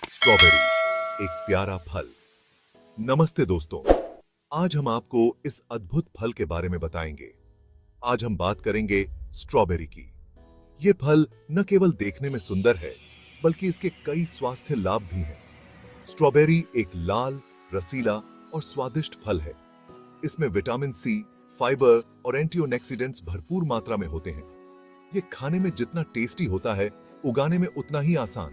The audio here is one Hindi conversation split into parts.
स्ट्रॉबेरी, एक प्यारा फल। नमस्ते दोस्तों, आज हम आपको इस अद्भुत फल के बारे में बताएंगे। आज हम बात करेंगे स्ट्रॉबेरी की। ये फल न केवल देखने में सुंदर है, बल्कि इसके कई स्वास्थ्य लाभ भी हैं। स्ट्रॉबेरी एक लाल, रसीला और स्वादिष्ट फल है। इसमें विटामिन सी, फाइबर और एंटीऑक्सीडेंट्स भरपूर मात्रा में होते हैं। ये खाने में जितना टेस्टी होता है, उगाने में उतना ही आसान।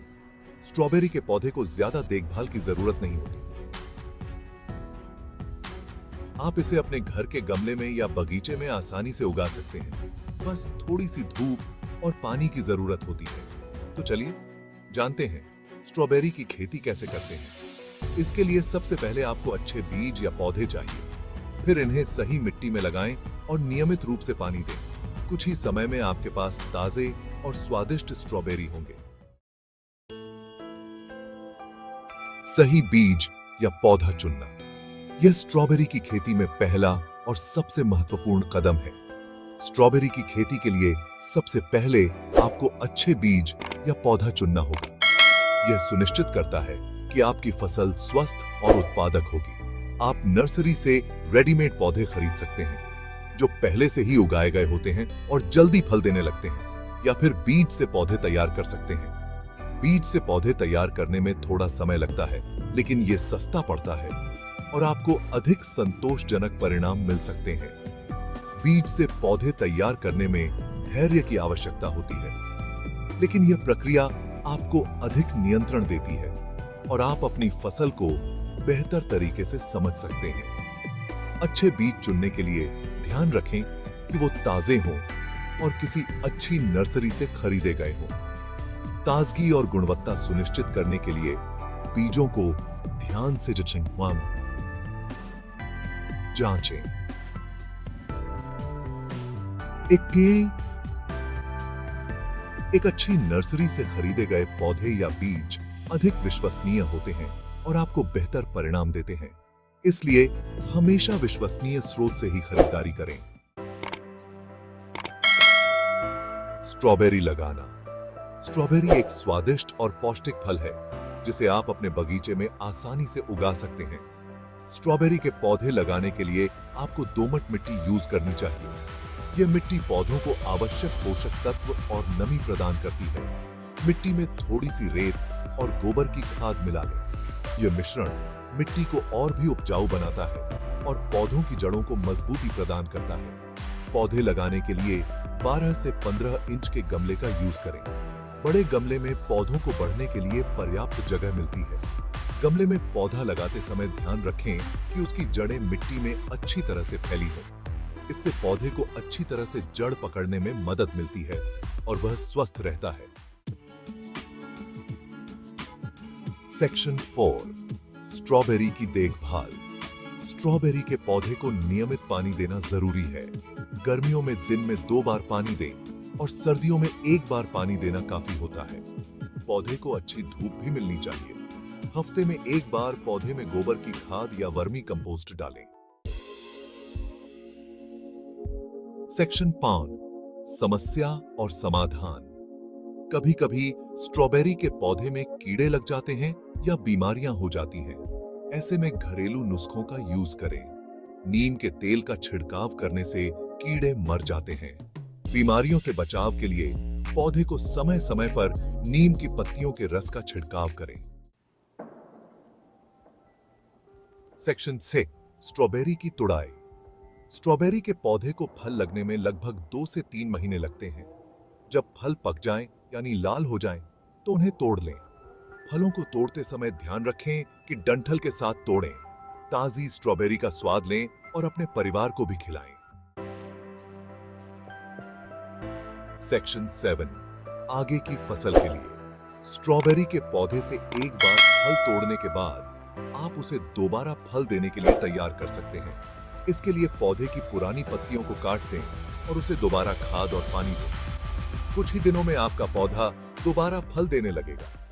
स्ट्रॉबेरी के पौधे को ज्यादा देखभाल की जरूरत नहीं होती। आप इसे अपने घर के गमले में या बगीचे में आसानी से उगा सकते हैं। बस थोड़ी सी धूप और पानी की जरूरत होती है। तो चलिए जानते हैं स्ट्रॉबेरी की खेती कैसे करते हैं। इसके लिए सबसे पहले आपको अच्छे बीज या पौधे चाहिए। फिर इन्हें सही मिट्टी में लगाएं और नियमित रूप से पानी दें। कुछ ही समय में आपके पास ताजे और स्वादिष्ट स्ट्रॉबेरी होंगे। सही बीज या पौधा चुनना, यह स्ट्रॉबेरी की खेती में पहला और सबसे महत्वपूर्ण कदम है। स्ट्रॉबेरी की खेती के लिए सबसे पहले आपको अच्छे बीज या पौधा चुनना होगा। यह सुनिश्चित करता है कि आपकी फसल स्वस्थ और उत्पादक होगी। आप नर्सरी से रेडीमेड पौधे खरीद सकते हैं, जो पहले से ही उगाए गए होते हैं और जल्दी फल देने लगते हैं, या फिर बीज से पौधे तैयार कर सकते हैं। बीज से पौधे तैयार करने में थोड़ा समय लगता है, लेकिन यह सस्ता पड़ता है और आपको अधिक संतोषजनक परिणाम मिल सकते हैं। बीज से पौधे तैयार करने में धैर्य की आवश्यकता होती है, लेकिन यह प्रक्रिया आपको अधिक नियंत्रण देती है और आप अपनी फसल को बेहतर तरीके से समझ सकते हैं। अच्छे बीज चुनने के लिए ध्यान रखें कि वो ताजे हों और किसी अच्छी नर्सरी से खरीदे गए हों। ताजगी और गुणवत्ता सुनिश्चित करने के लिए बीजों को ध्यान से जांचें। एक अच्छी नर्सरी से खरीदे गए पौधे या बीज अधिक विश्वसनीय होते हैं और आपको बेहतर परिणाम देते हैं। इसलिए हमेशा विश्वसनीय स्रोत से ही खरीदारी करें। स्ट्रॉबेरी लगाना। स्ट्रॉबेरी एक स्वादिष्ट और पौष्टिक फल है, जिसे आप अपने बगीचे में आसानी से उगा सकते हैं। स्ट्रॉबेरी के पौधे लगाने के लिए आपको दोमट मिट्टी यूज करनी चाहिए। यह मिट्टी पौधों को आवश्यक पोषक तत्व और नमी प्रदान करती है। मिट्टी में थोड़ी सी रेत और गोबर की खाद मिला लें। यह मिश्रण मिट्टी को और भी उपजाऊ बनाता है और पौधों की जड़ों को मजबूती प्रदान करता है। पौधे लगाने के लिए 12 से 15 इंच के गमले का यूज करें। बड़े गमले में पौधों को बढ़ने के लिए पर्याप्त जगह मिलती है। गमले में पौधा लगाते समय ध्यान रखें कि उसकी जड़ें मिट्टी में अच्छी तरह से फैली हों। इससे पौधे को अच्छी तरह से जड़ पकड़ने में मदद मिलती है और वह स्वस्थ रहता है। सेक्शन 4, स्ट्रॉबेरी की देखभाल। स्ट्रॉबेरी के पौधे को नियमित पानी देना जरूरी है। गर्मियों में दिन में 2 बार पानी दें और सर्दियों में 1 बार पानी देना काफी होता है। पौधे को अच्छी धूप भी मिलनी चाहिए। हफ्ते में 1 बार पौधे में गोबर की खाद या वर्मी कंपोस्ट डालें। सेक्शन 5, समस्या और समाधान। कभी-कभी स्ट्रॉबेरी के पौधे में कीड़े लग जाते हैं या बीमारियां हो जाती हैं। ऐसे में घरेलू नुस्खों का यूज करें। नीम के तेल का छिड़काव करने से कीड़े मर जाते हैं। बीमारियों से बचाव के लिए पौधे को समय समय पर नीम की पत्तियों के रस का छिड़काव करें। सेक्शन 6, स्ट्रॉबेरी की तुड़ाई। स्ट्रॉबेरी के पौधे को फल लगने में लगभग 2 से 3 महीने लगते हैं। जब फल पक जाएं, यानी लाल हो जाएं, तो उन्हें तोड़ लें। फलों को तोड़ते समय ध्यान रखें कि डंठल के साथ तोड़ें। ताजी स्ट्रॉबेरी का स्वाद लें और अपने परिवार को भी खिलाएं। सेक्शन 7, आगे की फसल के लिए। स्ट्रॉबेरी के पौधे से एक बार फल तोड़ने के बाद आप उसे दोबारा फल देने के लिए तैयार कर सकते हैं। इसके लिए पौधे की पुरानी पत्तियों को काट दें और उसे दोबारा खाद और पानी दें। कुछ ही दिनों में आपका पौधा दोबारा फल देने लगेगा।